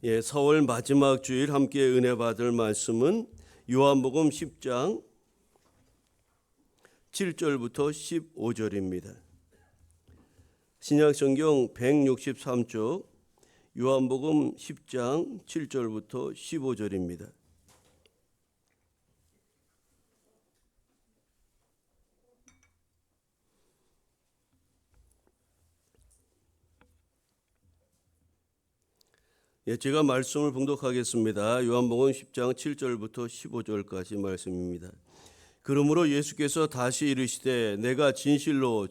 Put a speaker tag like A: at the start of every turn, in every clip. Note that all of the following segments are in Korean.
A: 4월 마지막 주일 함께 은혜 받을 말씀은 요한복음 10장 7절부터 15절입니다. 신약성경 163쪽 요한복음 10장 7절부터 15절입니다. 제가 말씀을 봉독하겠습니다. 요한복음 10장 7절부터 15절까지 말씀입니다. 그러므로 예수께서 다시 이르시되 내가 진실로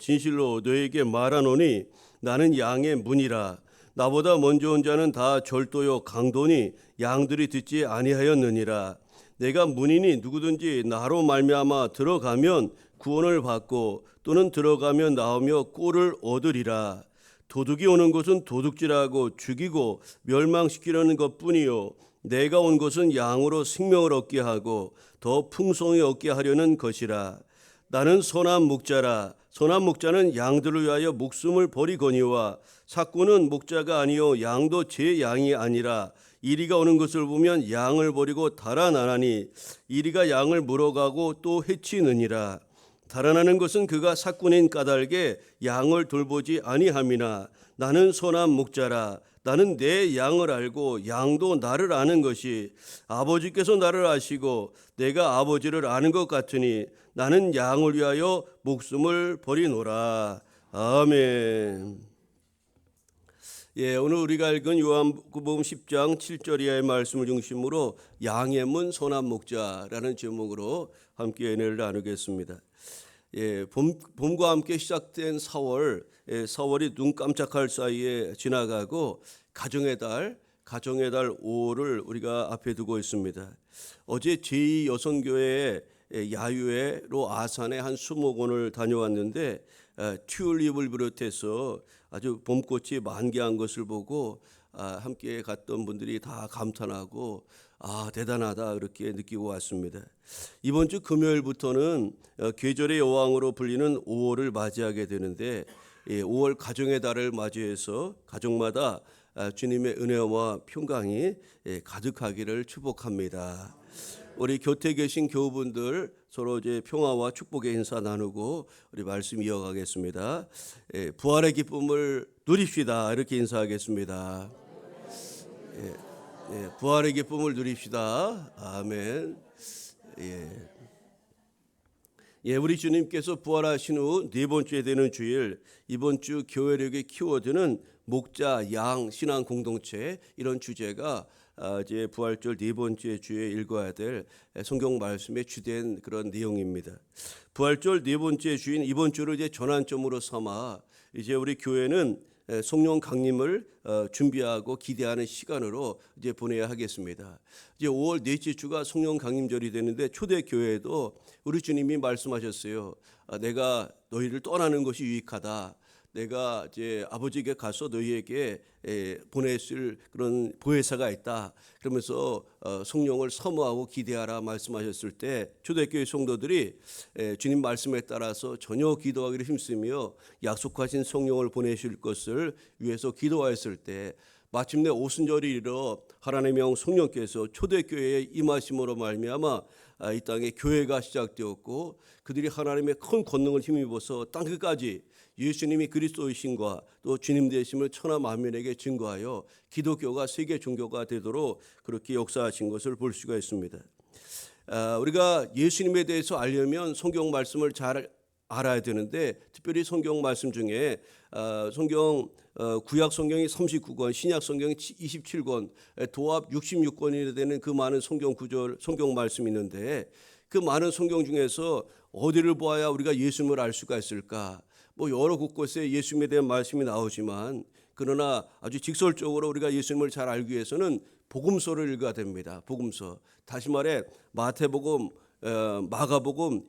A: 너에게 말하노니 나는 양의 문이라. 나보다 먼저 온 자는 다 절도요 강도니 양들이 듣지 아니하였느니라. 내가 문이니 누구든지 나로 말미암아 들어가면 구원을 받고 또는 들어가면 나오며 꼴을 얻으리라. 도둑이 오는 것은 도둑질하고 죽이고 멸망시키려는 것뿐이요 내가 온 것은 양으로 생명을 얻게 하고 더 풍성히 얻게 하려는 것이라. 나는 선한 목자라. 선한 목자는 양들을 위하여 목숨을 버리거니와 삭구는 목자가 아니요 양도 제 양이 아니라 이리가 오는 것을 보면 양을 버리고 달아나나니 이리가 양을 물어가고 또 해치느니라. 달아나는 것은 그가 삭군인 까닭에 양을 돌보지 아니함이나 나는 선한 목자라. 나는 내 양을 알고 양도 나를 아는 것이 아버지께서 나를 아시고 내가 아버지를 아는 것 같으니 나는 양을 위하여 목숨을 버리노라. 아멘. 오늘 우리가 읽은 요한복음 10장 7절 이하의 말씀을 중심으로 양의 문 선한 목자라는 제목으로 함께 은혜를 나누겠습니다. 봄과 함께 시작된 4월이 눈 깜짝할 사이에 지나가고 가정의 달 5월을 우리가 앞에 두고 있습니다. 어제 제2여성교회 야유회로 아산의 한 수목원을 다녀왔는데 튤립을 비롯해서 아주 봄꽃이 만개한 것을 보고 함께 갔던 분들이 다 감탄하고 대단하다 그렇게 느끼고 왔습니다. 이번 주 금요일부터는 계절의 여왕으로 불리는 5월을 맞이하게 되는데 5월 가정의 달을 맞이해서 가정마다 주님의 은혜와 평강이 가득하기를 축복합니다. 우리 곁에 계신 교우분들 서로 이제 평화와 축복의 인사 나누고 우리 말씀 이어가겠습니다. 부활의 기쁨을 누립시다 이렇게 인사하겠습니다. 부활의 기쁨을 누립시다. 아멘. 우리 주님께서 부활하신 후 네 번째 되는 주일, 이번 주 교회력의 키워드는 목자, 양, 신앙 공동체, 이런 주제가 이제 부활절 네 번째 주에 읽어야 될 성경 말씀의 주된 그런 내용입니다. 부활절 네 번째 주인 이번 주를 이제 전환점으로 삼아 이제 우리 교회는 성령 강림을 준비하고 기대하는 시간으로 이제 보내야 하겠습니다. 이제 5월 넷째 주가 성령 강림절이 되는데 초대 교회도 우리 주님이 말씀하셨어요. 내가 너희를 떠나는 것이 유익하다. 내가 이제 아버지에게 가서 너희에게 보냈을 그런 보혜사가 있다. 그러면서 성령을 사모하고 기대하라 말씀하셨을 때 초대교회 성도들이 주님 말씀에 따라서 전혀 기도하기를 힘쓰며 약속하신 성령을 보내실 것을 위해서 기도하였을 때 마침내 오순절이 이르러 하나님의 영 성령께서 초대교회에 임하심으로 말미암아 이 땅에 교회가 시작되었고 그들이 하나님의 큰 권능을 힘입어서 땅끝까지 예수님이 그리스도이신과 또 주님 되심을 천하 만민에게 증거하여 기독교가 세계 종교가 되도록 그렇게 역사하신 것을 볼 수가 있습니다. 우리가 예수님에 대해서 알려면 성경 말씀을 잘 알아야 되는데 특별히 성경 말씀 중에 성경 구약 성경이 39권, 신약 성경이 27권, 도합 66권이 되는 그 많은 성경 구절, 성경 말씀이 있는데 그 많은 성경 중에서 어디를 보아야 우리가 예수님을 알 수가 있을까? 여러 곳곳에 예수님에 대한 말씀이 나오지만 그러나 아주 직설적으로 우리가 예수님을 잘 알기 위해서는 복음서를 읽어야 됩니다. 복음서. 다시 말해 마태복음, 마가복음,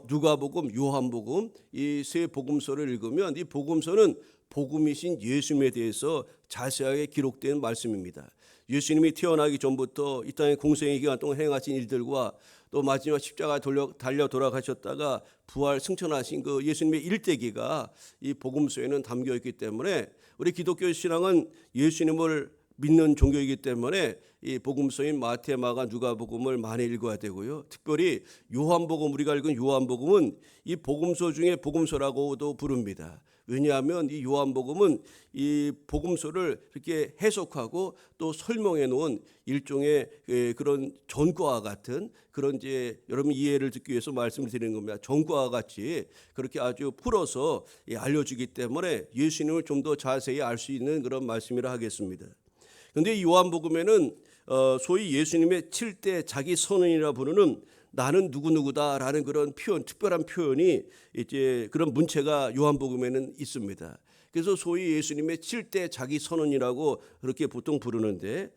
A: 누가복음, 요한복음 이 세 복음서를 읽으면 이 복음서는 복음이신 예수님에 대해서 자세하게 기록된 말씀입니다. 예수님이 태어나기 전부터 이 땅의 공생의 기간 동안 행하신 일들과 또 마지막 십자가에 달려 돌아가셨다가 부활 승천하신 그 예수님의 일대기가 이 복음서에는 담겨 있기 때문에 우리 기독교 신앙은 예수님을 믿는 종교이기 때문에 이 복음서인 마태, 마가, 누가복음을 많이 읽어야 되고요. 특별히 요한복음, 우리가 읽은 요한복음은 이 복음서 중에 복음서라고도 부릅니다. 왜냐하면 이 요한복음은 이 복음서를 이렇게 해석하고 또 설명해 놓은 일종의 그런 전과와 같은 그런 이제 여러분 이해를 듣기 위해서 말씀을 드리는 겁니다. 전과와 같이 그렇게 아주 풀어서 알려주기 때문에 예수님을 좀 더 자세히 알 수 있는 그런 말씀이라 하겠습니다. 그런데 이 요한복음에는 소위 예수님의 7대 자기 선언이라 부르는 나는 누구누구다라는 그런 표현, 특별한 표현이 이제 그런 문체가 요한복음에는 있습니다. 그래서 소위 예수님의 7대 자기 선언이라고 그렇게 보통 부르는데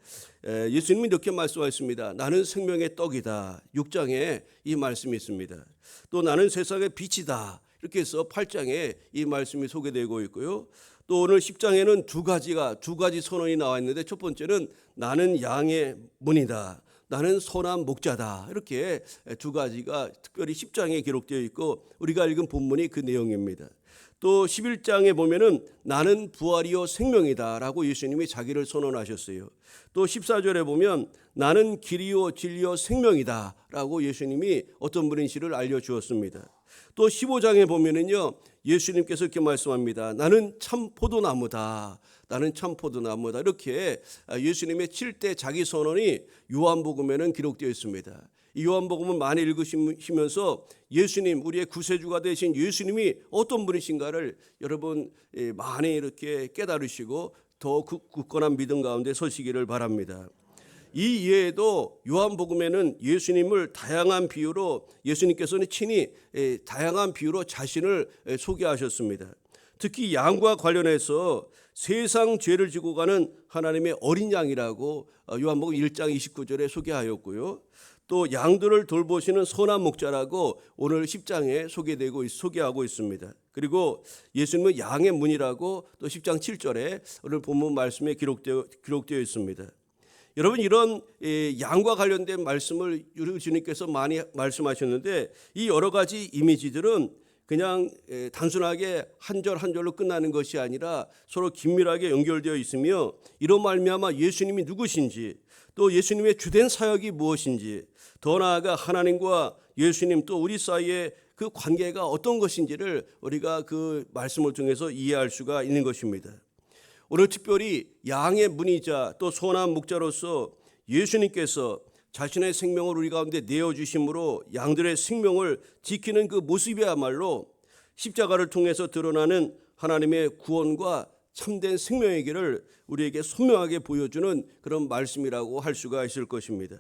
A: 예수님이 이렇게 말씀하셨습니다. 나는 생명의 떡이다. 6장에 이 말씀이 있습니다. 또 나는 세상의 빛이다. 이렇게 해서 8장에 이 말씀이 소개되고 있고요. 또 오늘 10장에는 두 가지 선언이 나와 있는데 첫 번째는 나는 양의 문이다. 나는 선한 목자다. 이렇게 두 가지가 특별히 10장에 기록되어 있고 우리가 읽은 본문이 그 내용입니다. 또 11장에 보면은 나는 부활이요 생명이다 라고 예수님이 자기를 선언하셨어요. 또 14절에 보면 나는 길이요 진리요 생명이다 라고 예수님이 어떤 분인지를 알려주었습니다. 또 15장에 보면은요 예수님께서 이렇게 말씀합니다. 나는 참 포도나무다. 나는 참 포도나무다. 이렇게 예수님의 7대 자기 선언이 요한복음에는 기록되어 있습니다. 이 요한복음은 많이 읽으시면서 예수님, 우리의 구세주가 되신 예수님이 어떤 분이신가를 여러분 많이 이렇게 깨달으시고 더 굳건한 믿음 가운데 서시기를 바랍니다. 이 이외에도 요한복음에는 예수님을 다양한 비유로 예수님께서는 친히 다양한 비유로 자신을 소개하셨습니다. 특히 양과 관련해서 세상 죄를 지고 가는 하나님의 어린 양이라고 요한복음 1장 29절에 소개하였고요. 또 양들을 돌보시는 선한 목자라고 오늘 10장에 소개하고 있습니다. 그리고 예수님은 양의 문이라고 또 10장 7절에 오늘 본문 말씀에 기록되어 있습니다. 여러분 이런 양과 관련된 말씀을 우리 주님께서 많이 말씀하셨는데 이 여러 가지 이미지들은 그냥 단순하게 한 절 한 절로 끝나는 것이 아니라 서로 긴밀하게 연결되어 있으며 이로 말미암아 예수님이 누구신지 또 예수님의 주된 사역이 무엇인지 더 나아가 하나님과 예수님 또 우리 사이의 그 관계가 어떤 것인지를 우리가 그 말씀을 통해서 이해할 수가 있는 것입니다. 오늘 특별히 양의 문이자 또 선한 목자로서 예수님께서 자신의 생명을 우리 가운데 내어주심으로 양들의 생명을 지키는 그 모습이야말로 십자가를 통해서 드러나는 하나님의 구원과 참된 생명의 길을 우리에게 선명하게 보여주는 그런 말씀이라고 할 수가 있을 것입니다.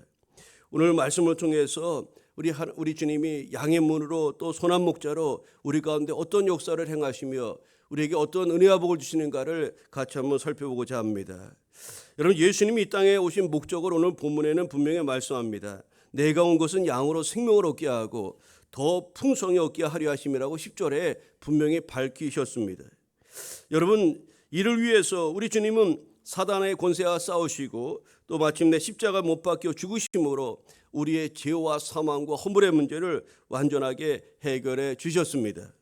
A: 오늘 말씀을 통해서 우리 주님이 양의 문으로 또 선한 목자로 우리 가운데 어떤 역사를 행하시며 우리에게 어떤 은혜와 복을 주시는가를 같이 한번 살펴보고자 합니다. 여러분 예수님이 이 땅에 오신 목적을 오늘 본문에는 분명히 말씀합니다. 내가 온 것은 양으로 생명을 얻게 하고 더 풍성히 얻게 하려 하심이라고 10절에 분명히 밝히셨습니다. 여러분 이를 위해서 우리 주님은 사단의 권세와 싸우시고 또 마침내 십자가 못 박혀 죽으심으로 우리의 죄와 사망과 허물의 문제를 완전하게 해결해 주셨습니다.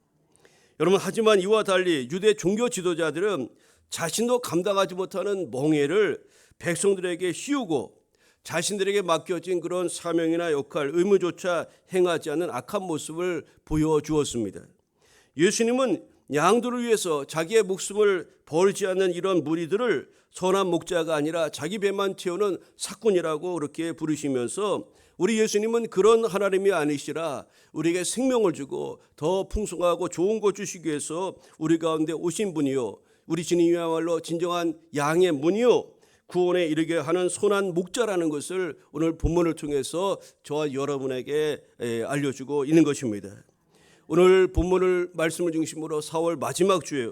A: 여러분 하지만 이와 달리 유대 종교 지도자들은 자신도 감당하지 못하는 멍해를 백성들에게 씌우고 자신들에게 맡겨진 그런 사명이나 역할, 의무조차 행하지 않는 악한 모습을 보여주었습니다. 예수님은 양들을 위해서 자기의 목숨을 벌지 않는 이런 무리들을 선한 목자가 아니라 자기 배만 채우는 사꾼이라고 그렇게 부르시면서 우리 예수님은 그런 하나님이 아니시라 우리에게 생명을 주고 더 풍성하고 좋은 것 주시기 위해서 우리 가운데 오신 분이요 우리 주님이야말로 진정한 양의 문이요 구원에 이르게 하는 선한 목자라는 것을 오늘 본문을 통해서 저와 여러분에게 알려주고 있는 것입니다. 오늘 본문을 말씀을 중심으로 4월 마지막 주에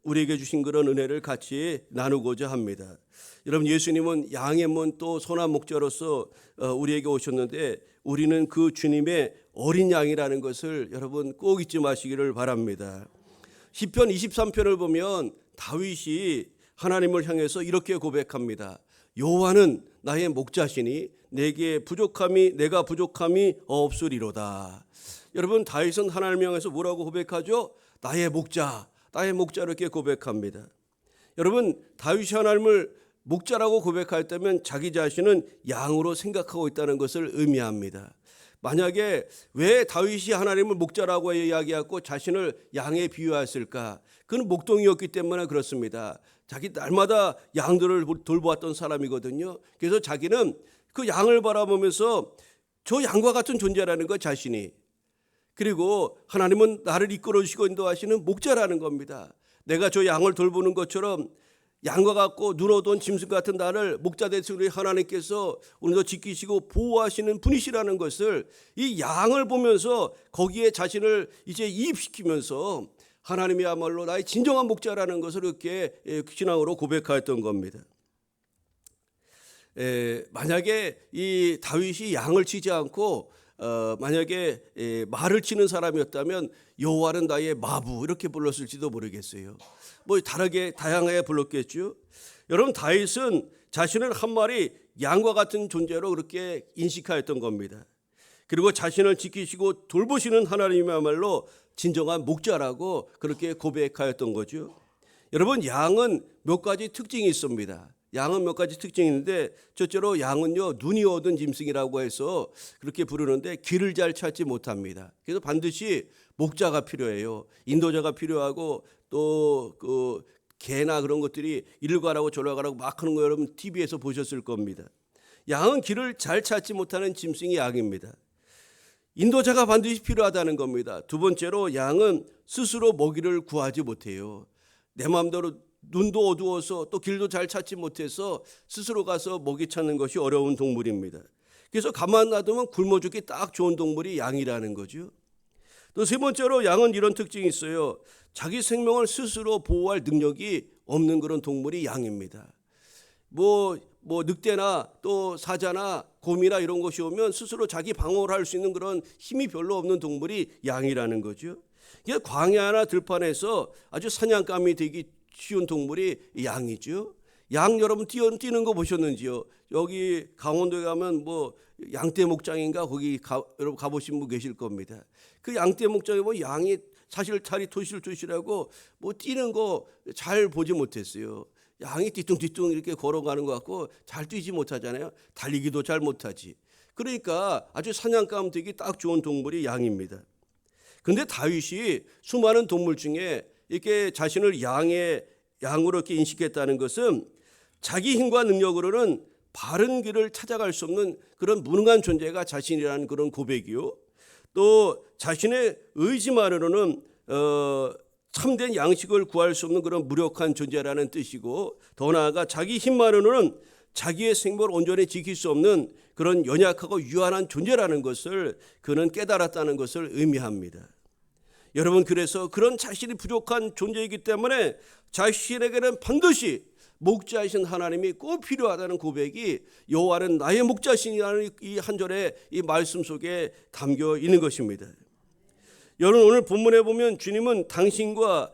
A: 우리에게 주신 그런 은혜를 같이 나누고자 합니다. 여러분 예수님은 양의 문 또 선한 목자로서 우리에게 오셨는데 우리는 그 주님의 어린 양이라는 것을 여러분 꼭 잊지 마시기를 바랍니다. 시편 23편을 보면 다윗이 하나님을 향해서 이렇게 고백합니다. 여호와는 나의 목자시니 내가 부족함이 없으리로다. 여러분 다윗은 하나님을 향해서 뭐라고 고백하죠? 나의 목자 이렇게 고백합니다. 여러분 다윗이 하나님을 목자라고 고백할 때면 자기 자신은 양으로 생각하고 있다는 것을 의미합니다. 만약에 왜 다윗이 하나님을 목자라고 이야기하고 자신을 양에 비유했을까? 그는 목동이었기 때문에 그렇습니다. 자기 날마다 양들을 돌보았던 사람이거든요. 그래서 자기는 그 양을 바라보면서 저 양과 같은 존재라는 것 자신이. 그리고 하나님은 나를 이끌어주시고 인도하시는 목자라는 겁니다. 내가 저 양을 돌보는 것처럼 양과 같고 눈어두운 짐승 같은 나를 목자 되신 우리 하나님께서 오늘도 지키시고 보호하시는 분이시라는 것을 이 양을 보면서 거기에 자신을 이제 이입시키면서 하나님이야말로 나의 진정한 목자라는 것을 이렇게 신앙으로 고백하였던 겁니다. 만약에 이 다윗이 양을 치지 않고 만약에 말을 치는 사람이었다면 여호와는 나의 마부 이렇게 불렀을지도 모르겠어요. 뭐 다양하게 불렀겠죠. 여러분 다윗은 자신을 한 마리 양과 같은 존재로 그렇게 인식하였던 겁니다. 그리고 자신을 지키시고 돌보시는 하나님이야말로 진정한 목자라고 그렇게 고백하였던 거죠. 여러분 양은 몇 가지 특징이 있습니다. 양은 몇 가지 특징이 있는데 첫째로 양은요 눈이 어두운 짐승이라고 해서 그렇게 부르는데 길을 잘 찾지 못합니다. 그래서 반드시 목자가 필요해요. 인도자가 필요하고 또 그 개나 그런 것들이 이리 가라고 저리 가라고 막 하는 거 여러분 TV에서 보셨을 겁니다. 양은 길을 잘 찾지 못하는 짐승이 양입니다. 인도자가 반드시 필요하다는 겁니다. 두 번째로 양은 스스로 먹이를 구하지 못해요. 내 마음대로 눈도 어두워서 또 길도 잘 찾지 못해서 스스로 가서 먹이 찾는 것이 어려운 동물입니다. 그래서 가만 놔두면 굶어 죽기 딱 좋은 동물이 양이라는 거죠. 또 세 번째로 양은 이런 특징이 있어요. 자기 생명을 스스로 보호할 능력이 없는 그런 동물이 양입니다. 뭐 늑대나 또 사자나 곰이나 이런 것이 오면 스스로 자기 방어를 할 수 있는 그런 힘이 별로 없는 동물이 양이라는 거죠. 광야나 들판에서 아주 사냥감이 되기 쉬운 동물이 양이죠. 양 여러분 뛰는 거 보셨는지요? 여기 강원도에 가면 뭐 양떼 목장인가 거기 여러분 가보신 분 계실 겁니다. 그 양떼 목장에 뭐 양이 사실 다리 토실토실하고 뭐 뛰는 거 잘 보지 못했어요. 양이 뒤뚱뒤뚱 이렇게 걸어가는 것 같고 잘 뛰지 못하잖아요. 달리기도 잘 못하지. 그러니까 아주 사냥감 되기 딱 좋은 동물이 양입니다. 그런데 다윗이 수많은 동물 중에 이렇게 자신을 양으로 이렇게 인식했다는 것은 자기 힘과 능력으로는 바른 길을 찾아갈 수 없는 그런 무능한 존재가 자신이라는 그런 고백이요. 또 자신의 의지만으로는 참된 양식을 구할 수 없는 그런 무력한 존재라는 뜻이고 더 나아가 자기 힘만으로는 자기의 생명을 온전히 지킬 수 없는 그런 연약하고 유한한 존재라는 것을 그는 깨달았다는 것을 의미합니다. 여러분 그래서 그런 자신이 부족한 존재이기 때문에 자신에게는 반드시 목자이신 하나님이 꼭 필요하다는 고백이 여호와는 나의 목자시니라는 이 한 절의 이 말씀 속에 담겨 있는 것입니다. 여러분 오늘 본문에 보면 주님은 당신과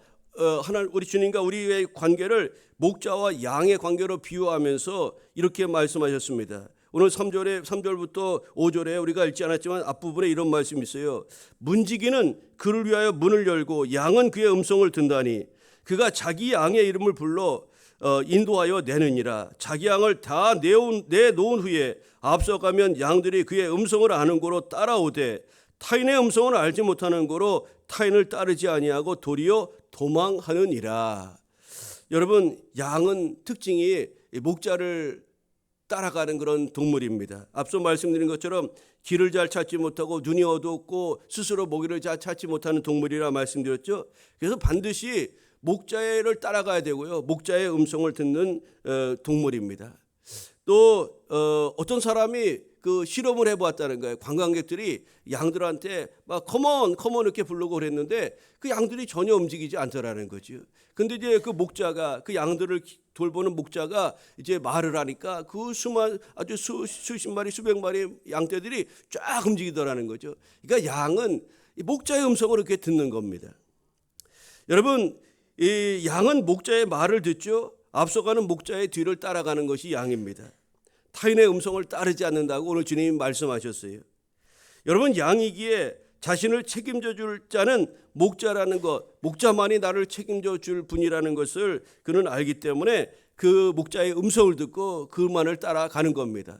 A: 우리 주님과 우리의 관계를 목자와 양의 관계로 비유하면서 이렇게 말씀하셨습니다. 오늘 3절부터 5절에 우리가 읽지 않았지만 앞부분에 이런 말씀이 있어요. 문지기는 그를 위하여 문을 열고 양은 그의 음성을 듣다니 그가 자기 양의 이름을 불러 인도하여 내느니라. 자기 양을 다 내놓은 후에 앞서가면 양들이 그의 음성을 아는 고로 따라오되 타인의 음성을 알지 못하는 고로 타인을 따르지 아니하고 도리어 도망하느니라. 여러분 양은 특징이 목자를 따라가는 그런 동물입니다. 앞서 말씀드린 것처럼 길을 잘 찾지 못하고 눈이 어두웠고 스스로 먹이를 잘 찾지 못하는 동물이라 말씀드렸죠. 그래서 반드시 목자를 따라가야 되고요. 목자의 음성을 듣는 동물입니다. 또 어떤 사람이 그 실험을 해보았다는 거예요. 관광객들이 양들한테 막 컴온 이렇게 부르고 그랬는데 그 양들이 전혀 움직이지 않더라는 거죠. 근데 이제 그 목자가 그 양들을 돌보는 목자가 이제 말을 하니까 그 아주 수십 마리 수백 마리 양떼들이 쫙 움직이더라는 거죠. 그러니까 양은 목자의 음성을 이렇게 듣는 겁니다. 여러분 이 양은 목자의 말을 듣죠. 앞서가는 목자의 뒤를 따라가는 것이 양입니다. 타인의 음성을 따르지 않는다고 오늘 주님이 말씀하셨어요. 여러분 양이기에 자신을 책임져 줄 자는 목자라는 것, 목자만이 나를 책임져 줄 분이라는 것을 그는 알기 때문에 그 목자의 음성을 듣고 그만을 따라가는 겁니다.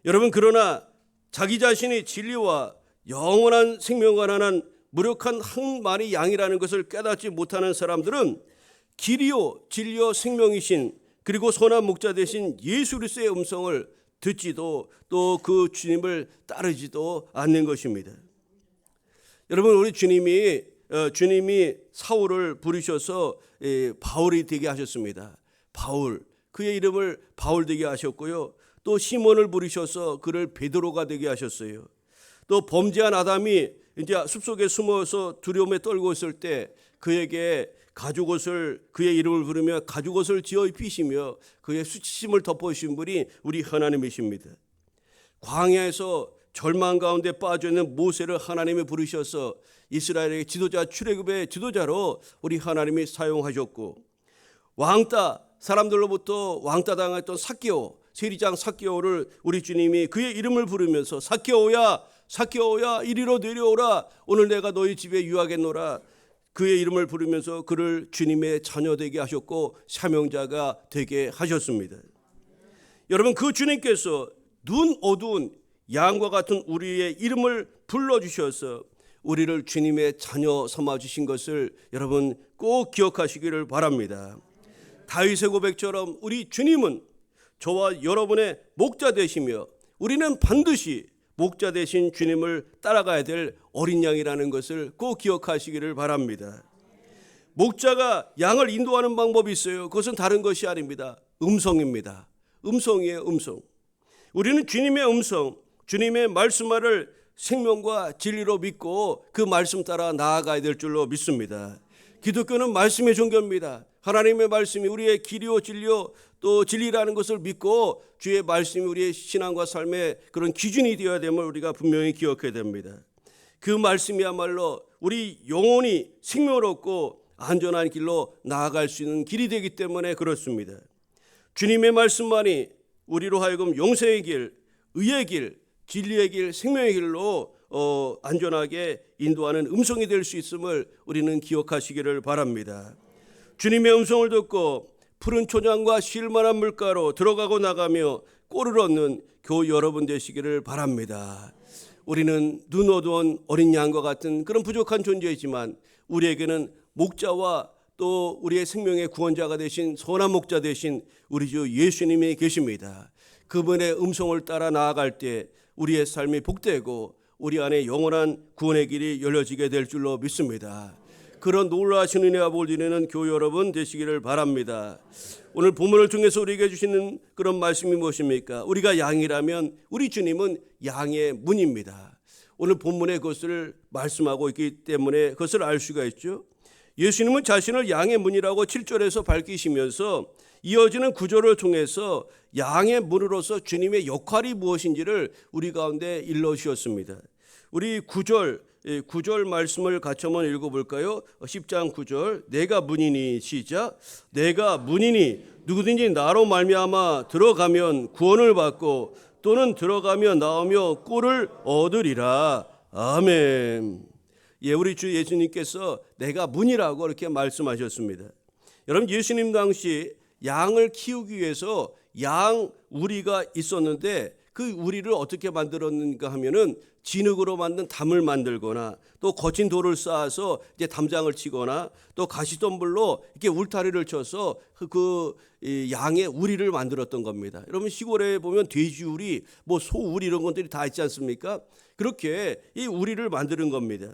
A: 여러분, 그러나 자기 자신이 진리와 영원한 생명과 관한 무력한 한 마리 양이라는 것을 깨닫지 못하는 사람들은 길이요 진리요 생명이신 그리고 선한 목자 되신 예수 그리스도의 음성을 듣지도 또 그 주님을 따르지도 않는 것입니다. 여러분, 우리 주님이 사울을 부르셔서 바울이 되게 하셨습니다. 바울, 그의 이름을 바울 되게 하셨고요. 또 시몬을 부르셔서 그를 베드로가 되게 하셨어요. 또 범죄한 아담이 이제 숲속에 숨어서 두려움에 떨고 있을 때 그에게 가죽옷을, 그의 이름을 부르며 가죽옷을 지어 입히시며 그의 수치심을 덮어주신 분이 우리 하나님이십니다. 광야에서 절망 가운데 빠져있는 모세를 하나님이 부르셔서 이스라엘의 지도자, 출애굽의 지도자로 우리 하나님이 사용하셨고, 왕따, 사람들로부터 왕따 당했던 삭개오, 세리장 삭개오를 우리 주님이 그의 이름을 부르면서 삭개오야, 삭개오야, 이리로 내려오라, 오늘 내가 너희 집에 유하겠노라, 그의 이름을 부르면서 그를 주님의 자녀 되게 하셨고 사명자가 되게 하셨습니다. 여러분, 그 주님께서 눈 어두운 양과 같은 우리의 이름을 불러주셔서 우리를 주님의 자녀 삼아주신 것을 여러분 꼭 기억하시기를 바랍니다. 다윗의 고백처럼 우리 주님은 저와 여러분의 목자 되시며 우리는 반드시 목자 되신 주님을 따라가야 될 어린 양이라는 것을 꼭 기억하시기를 바랍니다. 목자가 양을 인도하는 방법이 있어요. 그것은 다른 것이 아닙니다. 음성입니다. 음성이에요, 음성. 우리는 주님의 음성, 주님의 말씀을 생명과 진리로 믿고 그 말씀 따라 나아가야 될 줄로 믿습니다. 기독교는 말씀의 종교입니다. 하나님의 말씀이 우리의 길이요 진리요 또 진리라는 것을 믿고 주의 말씀이 우리의 신앙과 삶의 그런 기준이 되어야 됨을 우리가 분명히 기억해야 됩니다. 그 말씀이야말로 우리 영혼이 생명을 얻고 안전한 길로 나아갈 수 있는 길이 되기 때문에 그렇습니다. 주님의 말씀만이 우리로 하여금 영생의 길, 의의 길, 진리의 길, 생명의 길로 안전하게 인도하는 음성이 될 수 있음을 우리는 기억하시기를 바랍니다. 주님의 음성을 듣고 푸른 초장과 쉴만한 물가로 들어가고 나가며 꼴을 얻는 교우 여러분 되시기를 바랍니다. 우리는 눈 어두운 어린 양과 같은 그런 부족한 존재이지만 우리에게는 목자와 또 우리의 생명의 구원자가 되신 선한 목자 되신 우리 주 예수님이 계십니다. 그분의 음성을 따라 나아갈 때 우리의 삶이 복되고 우리 안에 영원한 구원의 길이 열려지게 될 줄로 믿습니다. 그런 놀라신 은혜와 복 누리는 교우 여러분 되시기를 바랍니다. 오늘 본문을 통해서 우리에게 주시는 그런 말씀이 무엇입니까? 우리가 양이라면 우리 주님은 양의 문입니다. 오늘 본문에 그것을 말씀하고 있기 때문에 그것을 알 수가 있죠. 예수님은 자신을 양의 문이라고 7절에서 밝히시면서 이어지는 구절을 통해서 양의 문으로서 주님의 역할이 무엇인지를 우리 가운데 일러주셨습니다. 우리 9절 말씀을 같이 한번 읽어볼까요? 10장 9절, 내가 문이니, 시작. 내가 문이니 누구든지 나로 말미암아 들어가면 구원을 받고 또는 들어가며 나오며 꼴을 얻으리라. 아멘. 예, 우리 주 예수님께서 내가 문이라고 이렇게 말씀하셨습니다. 여러분, 예수님 당시 양을 키우기 위해서 양 우리가 있었는데 그 우리를 어떻게 만들었는가 하면은 진흙으로 만든 담을 만들거나 또 거친 돌을 쌓아서 이제 담장을 치거나 또 가시덤불로 이렇게 울타리를 쳐서 그 양의 우리를 만들었던 겁니다. 여러분, 시골에 보면 돼지우리, 뭐 소우리 이런 것들이 다 있지 않습니까? 그렇게 이 우리를 만드는 겁니다.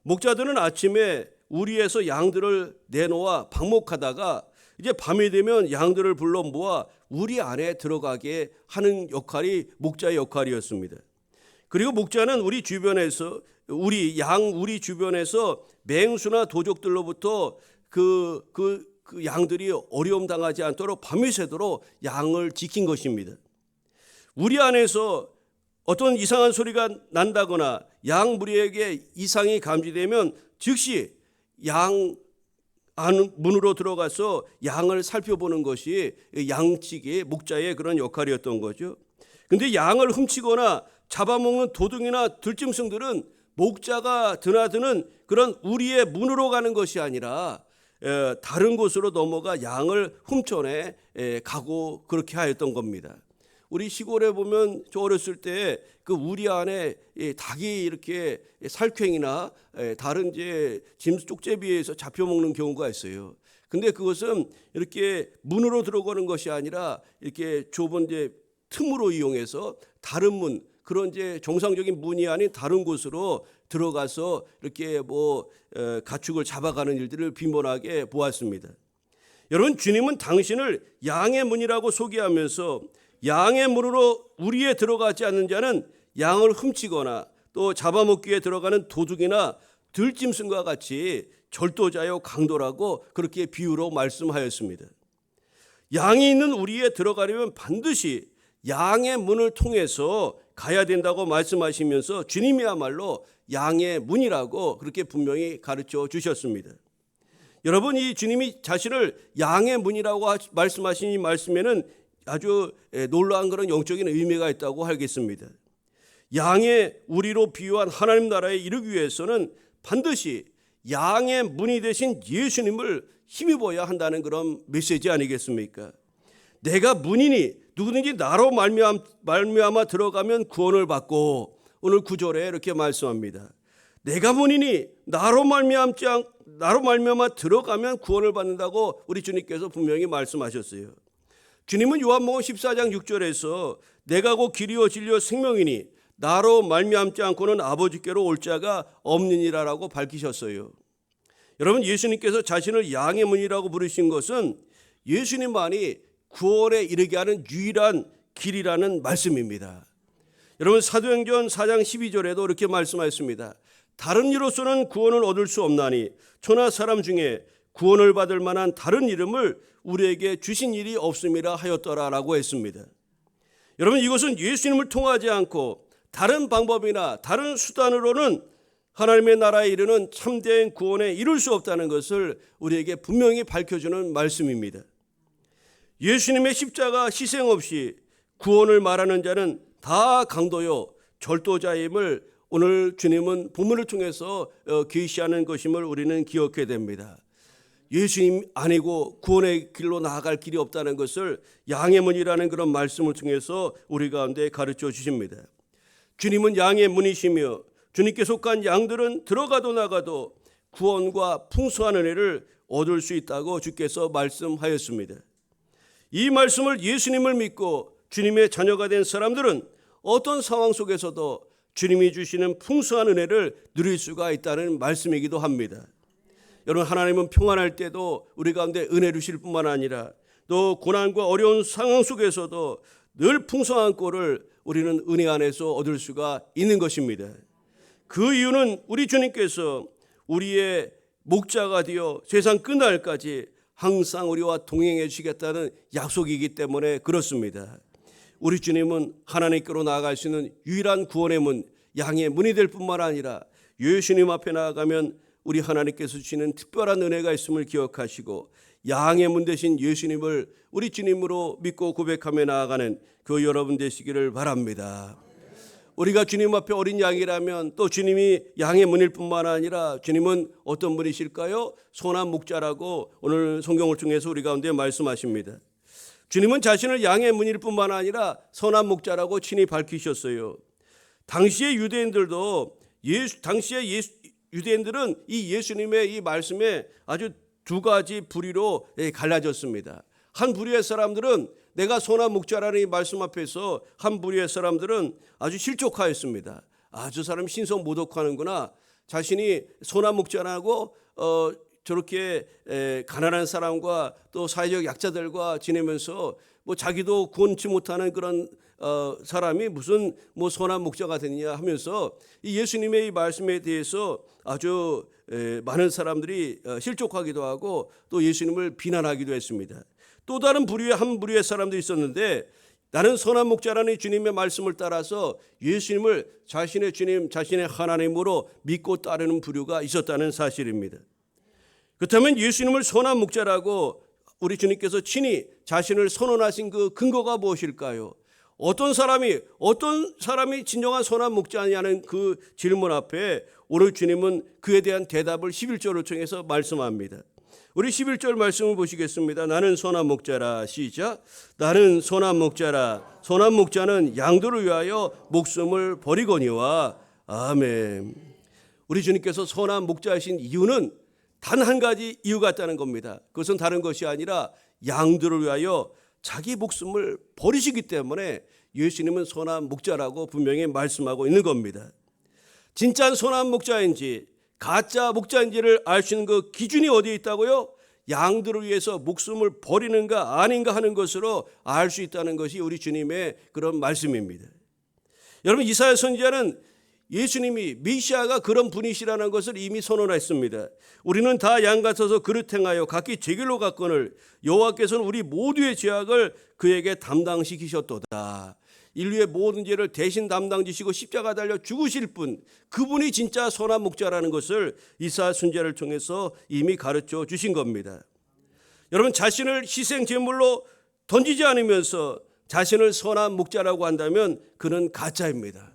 A: 목자들은 아침에 우리에서 양들을 내놓아 방목하다가 이제 밤이 되면 양들을 불러 모아 우리 안에 들어가게 하는 역할이 목자의 역할이었습니다. 그리고 목자는 우리 주변에서 우리 주변에서 맹수나 도적들로부터 그 양들이 어려움 당하지 않도록 밤이 새도록 양을 지킨 것입니다. 우리 안에서 어떤 이상한 소리가 난다거나 양 무리에게 이상이 감지되면 즉시 양 안 문으로 들어가서 양을 살펴보는 것이 양치기 목자의 그런 역할이었던 거죠. 근데 양을 훔치거나 잡아먹는 도둑이나 들짐승들은 목자가 드나드는 그런 우리의 문으로 가는 것이 아니라 다른 곳으로 넘어가 양을 훔쳐내 가고 그렇게 하였던 겁니다. 우리 시골에 보면 저 어렸을 때 그 우리 안에 닭이 이렇게 살쾡이나 다른 이제 짐 쪽제비에서 잡혀 먹는 경우가 있어요. 근데 그것은 이렇게 문으로 들어가는 것이 아니라 이렇게 좁은 이제 틈으로 이용해서 다른 문, 그런 이제 정상적인 문이 아닌 다른 곳으로 들어가서 이렇게 가축을 잡아가는 일들을 빈번하게 보았습니다. 여러분, 주님은 당신을 양의 문이라고 소개하면서 양의 문으로 우리에 들어가지 않는 자는 양을 훔치거나 또 잡아먹기에 들어가는 도둑이나 들짐승과 같이 절도자요 강도라고 그렇게 비유로 말씀하였습니다. 양이 있는 우리에 들어가려면 반드시 양의 문을 통해서 가야 된다고 말씀하시면서 주님이야말로 양의 문이라고 그렇게 분명히 가르쳐 주셨습니다. 여러분, 이 주님이 자신을 양의 문이라고 말씀하신 이 말씀에는 아주 놀라운 그런 영적인 의미가 있다고 하겠습니다. 양의 우리로 비유한 하나님 나라에 이르기 위해서는 반드시 양의 문이 되신 예수님을 힘입어야 한다는 그런 메시지 아니겠습니까? 내가 문이니 누구든지 나로 말미암아 들어가면 구원을 받고, 오늘 9절에 이렇게 말씀합니다. 내가 문이니 나로 말미암아 들어가면 구원을 받는다고 우리 주님께서 분명히 말씀하셨어요. 주님은 요한복음 14장 6절에서 내가 곧 길이요 진리요 생명이니 나로 말미암지 않고는 아버지께로 올 자가 없느니라라고 밝히셨어요. 여러분, 예수님께서 자신을 양의 문이라고 부르신 것은 예수님만이 구원에 이르게 하는 유일한 길이라는 말씀입니다. 여러분, 사도행전 4장 12절에도 이렇게 말씀하였습니다. 다른 이로서는 구원을 얻을 수 없나니 천하 사람 중에 구원을 받을 만한 다른 이름을 우리에게 주신 일이 없음이라 하였더라라고 했습니다. 여러분, 이것은 예수님을 통하지 않고 다른 방법이나 다른 수단으로는 하나님의 나라에 이르는 참된 구원에 이룰 수 없다는 것을 우리에게 분명히 밝혀주는 말씀입니다. 예수님의 십자가 희생 없이 구원을 말하는 자는 다 강도요 절도자임을 오늘 주님은 본문을 통해서 계시하는 것임을 우리는 기억해야 됩니다. 예수님 아니고 구원의 길로 나아갈 길이 없다는 것을 양의 문이라는 그런 말씀을 통해서 우리 가운데 가르쳐 주십니다. 주님은 양의 문이시며 주님께 속한 양들은 들어가도 나가도 구원과 풍성한 은혜를 얻을 수 있다고 주께서 말씀하였습니다. 이 말씀을 예수님을 믿고 주님의 자녀가 된 사람들은 어떤 상황 속에서도 주님이 주시는 풍성한 은혜를 누릴 수가 있다는 말씀이기도 합니다. 여러분, 하나님은 평안할 때도 우리 가운데 은혜를 주실 뿐만 아니라 또 고난과 어려운 상황 속에서도 늘 풍성한 꼴을 우리는 은혜 안에서 얻을 수가 있는 것입니다. 그 이유는 우리 주님께서 우리의 목자가 되어 세상 끝날까지 항상 우리와 동행해 주시겠다는 약속이기 때문에 그렇습니다. 우리 주님은 하나님께로 나아갈 수 있는 유일한 구원의 문, 양의 문이 될 뿐만 아니라 예수님 앞에 나아가면 우리 하나님께서 주시는 특별한 은혜가 있음을 기억하시고 양의 문 되신 예수님을 우리 주님으로 믿고 고백하며 나아가는 그 여러분 되시기를 바랍니다. 우리가 주님 앞에 어린 양이라면 또 주님이 양의 문일 뿐만 아니라 주님은 어떤 분이실까요? 선한 목자라고 오늘 성경을 통해서 우리 가운데 말씀하십니다. 주님은 자신을 양의 문일 뿐만 아니라 선한 목자라고 친히 밝히셨어요. 당시의 유대인들도 유대인들은 이 예수님의 이 말씀에 아주 두 가지 부류로 갈라졌습니다. 한 부류의 사람들은 내가 선한 목자라는 이 말씀 앞에서 한 부류의 사람들은 아주 실족하였습니다. 저 사람 신성 모독하는구나. 자신이 선한 목자라고 저렇게 가난한 사람과 또 사회적 약자들과 지내면서 자기도 구원치 못하는 그런 사람이 무슨 선한 목자가 되느냐 하면서 이 예수님의 이 말씀에 대해서 아주 많은 사람들이 실족하기도 하고 또 예수님을 비난하기도 했습니다. 또 다른 한 부류의 사람들이 있었는데 나는 선한 목자라는 주님의 말씀을 따라서 예수님을 자신의 주님, 자신의 하나님으로 믿고 따르는 부류가 있었다는 사실입니다. 그렇다면 예수님을 선한 목자라고 우리 주님께서 친히 자신을 선언하신 그 근거가 무엇일까요? 어떤 사람이 진정한 선한 목자냐는 그 질문 앞에 오늘 주님은 그에 대한 대답을 11절을 통해서 말씀합니다. 우리 11절 말씀을 보시겠습니다. 나는 선한 목자라. 시작. 나는 선한 목자라. 선한 목자는 양들을 위하여 목숨을 버리거니와. 아멘. 우리 주님께서 선한 목자이신 이유는 단 한 가지 이유가 있다는 겁니다. 그것은 다른 것이 아니라 양들을 위하여 자기 목숨을 버리시기 때문에 예수님은 선한 목자라고 분명히 말씀하고 있는 겁니다. 진짜 선한 목자인지 가짜 목자인지를 알 수 있는 그 기준이 어디에 있다고요? 양들을 위해서 목숨을 버리는가 아닌가 하는 것으로 알 수 있다는 것이 우리 주님의 그런 말씀입니다. 여러분, 이사야 선지자는 예수님이 메시아가 그런 분이시라는 것을 이미 선언했습니다. 우리는 다 양 같아서 그릇 행하여 각기 제 길로 갔거늘 여호와께서는 우리 모두의 죄악을 그에게 담당시키셨도다. 인류의 모든 죄를 대신 담당지시고 십자가 달려 죽으실 분, 그분이 진짜 선한 목자라는 것을 이사야 선지자를 통해서 이미 가르쳐 주신 겁니다. 여러분, 자신을 희생 제물로 던지지 않으면서 자신을 선한 목자라고 한다면 그는 가짜입니다.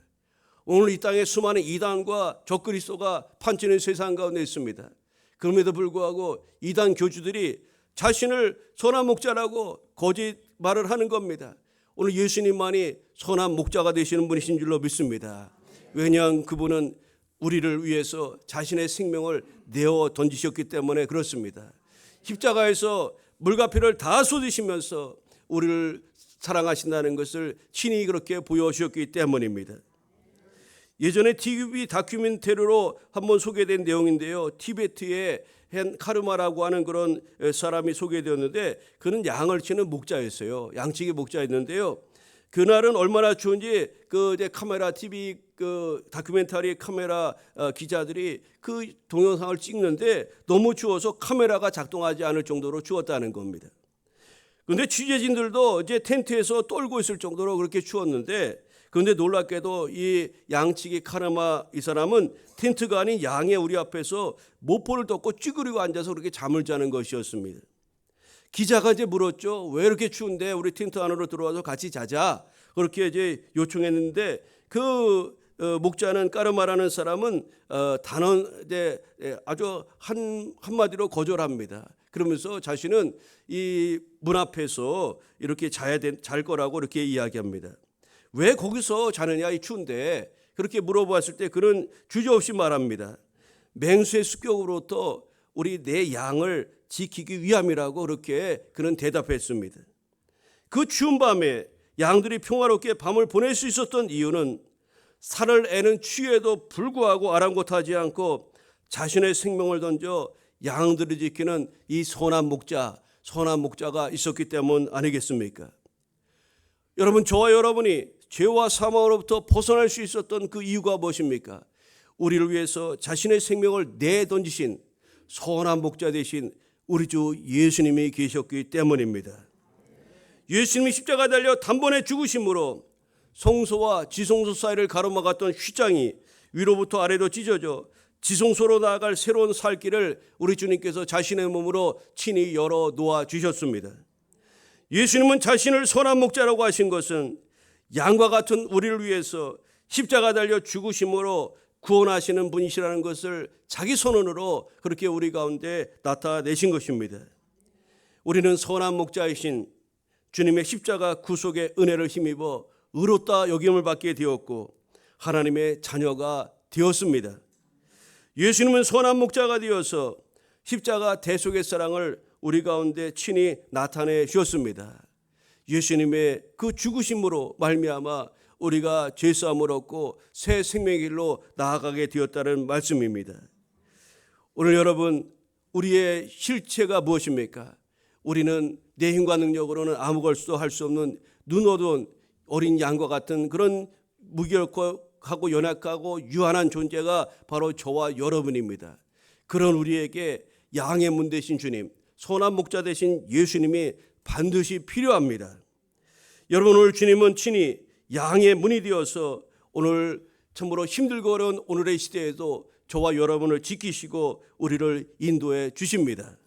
A: 오늘 이 땅에 수많은 이단과 적그리스도가 판치는 세상 가운데 있습니다. 그럼에도 불구하고 이단 교주들이 자신을 선한 목자라고 거짓말을 하는 겁니다. 오늘 예수님만이 선한 목자가 되시는 분이신 줄로 믿습니다. 왜냐하면 그분은 우리를 위해서 자신의 생명을 내어 던지셨기 때문에 그렇습니다. 십자가에서 물과 피를 다 쏟으시면서 우리를 사랑하신다는 것을 친히 그렇게 보여주셨기 때문입니다. 예전에 TV 다큐멘터리로 한번 소개된 내용인데요. 티베트의 헨 카르마라고 하는 그런 사람이 소개되었는데 그는 양을 치는 목자였어요. 양치기 목자였는데요. 그날은 얼마나 추운지 그 카메라 TV 그 다큐멘터리 카메라 기자들이 그 동영상을 찍는데 너무 추워서 카메라가 작동하지 않을 정도로 추웠다는 겁니다. 그런데 취재진들도 이제 텐트에서 떨고 있을 정도로 그렇게 추웠는데, 그런데 놀랍게도 이 양치기 카르마 이 사람은 텐트가 아닌 양의 우리 앞에서 모포를 덮고 찌그리고 앉아서 그렇게 잠을 자는 것이었습니다. 기자가 이제 물었죠. 왜 이렇게 추운데 우리 텐트 안으로 들어와서 같이 자자. 그렇게 이제 요청했는데 그 목자는 까르마라는 사람은 아주 한마디로 거절합니다. 그러면서 자신은 이 문 앞에서 이렇게 잘 거라고 이렇게 이야기합니다. 왜 거기서 자느냐, 이 추운데. 그렇게 물어봤을 때 그는 주저없이 말합니다. 맹수의 습격으로부터 우리 내 양을 지키기 위함이라고 그렇게 그는 대답했습니다. 그 추운 밤에 양들이 평화롭게 밤을 보낼 수 있었던 이유는 살을 애는 추위에도 불구하고 아랑곳하지 않고 자신의 생명을 던져 양들을 지키는 이 선한 목자가 있었기 때문 아니겠습니까? 여러분, 저와 여러분이 죄와 사망으로부터 벗어날 수 있었던 그 이유가 무엇입니까? 우리를 위해서 자신의 생명을 내던지신 선한 목자 되신 우리 주 예수님이 계셨기 때문입니다. 예수님이 십자가 달려 단번에 죽으심으로 성소와 지성소 사이를 가로막았던 휘장이 위로부터 아래로 찢어져 지성소로 나아갈 새로운 살 길을 우리 주님께서 자신의 몸으로 친히 열어 놓아 주셨습니다. 예수님은 자신을 선한 목자라고 하신 것은 양과 같은 우리를 위해서 십자가 달려 죽으심으로 구원하시는 분이시라는 것을 자기 선언으로 그렇게 우리 가운데 나타내신 것입니다. 우리는 선한 목자이신 주님의 십자가 구속의 은혜를 힘입어 의롭다 여김을 받게 되었고 하나님의 자녀가 되었습니다. 예수님은 선한 목자가 되어서 십자가 대속의 사랑을 우리 가운데 친히 나타내 주셨습니다. 예수님의 그 죽으심으로 말미암아 우리가 죄사함을 얻고 새 생명의 길로 나아가게 되었다는 말씀입니다. 오늘 여러분, 우리의 실체가 무엇입니까? 우리는 내 힘과 능력으로는 아무것도 할 수 없는 눈어두운 어린 양과 같은 그런 무기력하고 연약하고 유한한 존재가 바로 저와 여러분입니다. 그런 우리에게 양의 문 되신 주님, 선한 목자 되신 예수님이 반드시 필요합니다. 여러분, 오늘 주님은 친히 양의 문이 되어서 오늘 참으로 힘들고 어려운 오늘의 시대에도 저와 여러분을 지키시고 우리를 인도해 주십니다.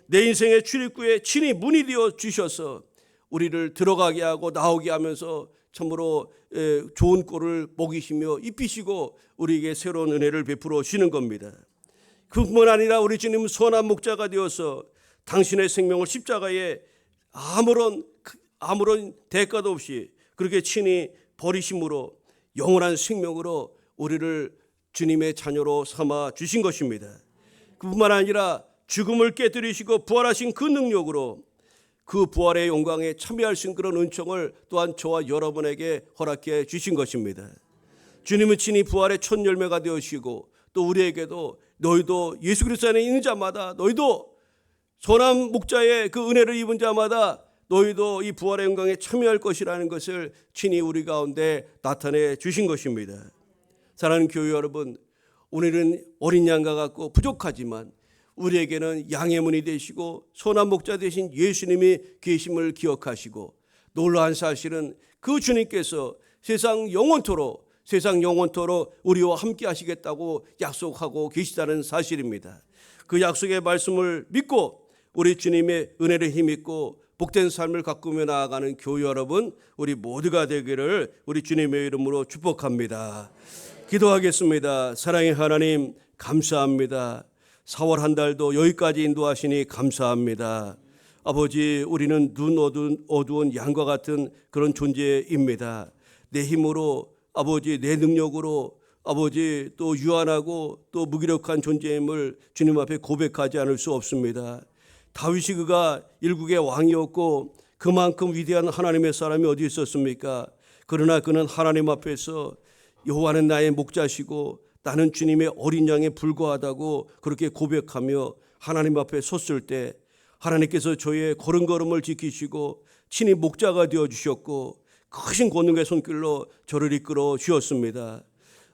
A: 내 인생의 출입구에 친히 문이 되어 주셔서 우리를 들어가게 하고 나오게 하면서 참으로 좋은 꼴을 먹이시며 입히시고 우리에게 새로운 은혜를 베풀어 주시는 겁니다. 그뿐만 아니라 우리 주님은 선한 목자가 되어서 당신의 생명을 십자가에 아무런 대가도 없이 그렇게 친히 버리심으로 영원한 생명으로 우리를 주님의 자녀로 삼아 주신 것입니다. 그뿐만 아니라 죽음을 깨뜨리시고 부활하신 그 능력으로 그 부활의 영광에 참여할 수 있는 그런 은총을 또한 저와 여러분에게 허락해 주신 것입니다. 주님은 친히 부활의 첫 열매가 되시고 또 우리에게도 너희도 예수 그리스도 안에 있는 자마다 너희도 선한 목자의 그 은혜를 입은 자마다 너희도 이 부활의 영광에 참여할 것이라는 것을 친히 우리 가운데 나타내 주신 것입니다. 사랑하는 교회 여러분, 오늘은 어린 양과 같고 부족하지만 우리에게는 양의 문이 되시고 선한 목자 되신 예수님이 계심을 기억하시고 놀라운 사실은 그 주님께서 세상 영원토록 우리와 함께 하시겠다고 약속하고 계시다는 사실입니다. 그 약속의 말씀을 믿고 우리 주님의 은혜를 힘입고 복된 삶을 가꾸며 나아가는 교회 여러분, 우리 모두가 되기를 우리 주님의 이름으로 축복합니다. 기도하겠습니다. 사랑의 하나님, 감사합니다. 4월 한 달도 여기까지 인도하시니 감사합니다. 아버지, 우리는 눈 어두운 양과 같은 그런 존재입니다. 내 힘으로, 아버지, 내 능력으로, 아버지, 또 유한하고 또 무기력한 존재임을 주님 앞에 고백하지 않을 수 없습니다. 다윗이 그가 일국의 왕이었고 그만큼 위대한 하나님의 사람이 어디 있었습니까? 그러나 그는 하나님 앞에서 여호와는 나의 목자시고 나는 주님의 어린 양에 불과하다고 그렇게 고백하며 하나님 앞에 섰을 때 하나님께서 저의 걸음걸음을 지키시고 친히 목자가 되어주셨고 크신 권능의 손길로 저를 이끌어 주셨습니다.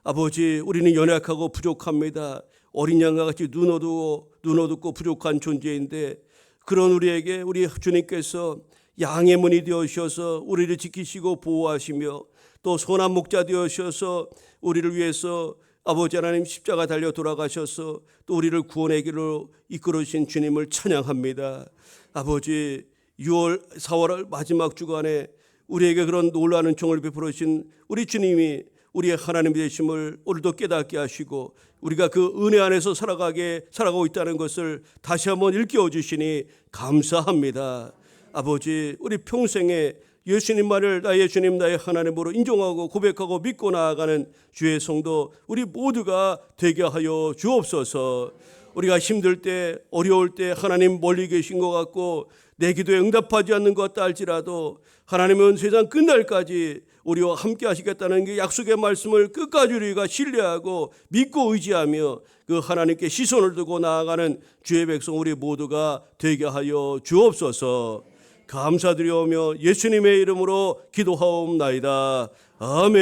A: 아버지, 우리는 연약하고 부족합니다. 어린 양과 같이 눈 어둡고 부족한 존재인데 그런 우리에게 우리 주님께서 양의 문이 되어주셔서 우리를 지키시고 보호하시며 또 선한 목자 되어주셔서 우리를 위해서 아버지 하나님 십자가 달려 돌아가셔서 또 우리를 구원의 길로 이끌어주신 주님을 찬양합니다. 아버지, 4월 마지막 주간에 우리에게 그런 놀라운 은총을 베풀어 주신 우리 주님이 우리의 하나님 되심을 오늘도 깨닫게 하시고 우리가 그 은혜 안에서 살아가고 있다는 것을 다시 한번 일깨워 주시니 감사합니다. 아버지, 우리 평생에 예수님만을 나의 주님 나의 하나님으로 인정하고 고백하고 믿고 나아가는 주의 성도 우리 모두가 되게 하여 주옵소서. 우리가 힘들 때 어려울 때 하나님 멀리 계신 것 같고 내 기도에 응답하지 않는 것 같다 할지라도 하나님은 세상 끝날까지 우리와 함께 하시겠다는 그 약속의 말씀을 끝까지 우리가 신뢰하고 믿고 의지하며 그 하나님께 시선을 두고 나아가는 주의 백성 우리 모두가 되게 하여 주옵소서. 감사드리오며 예수님의 이름으로 기도하옵나이다. 아멘.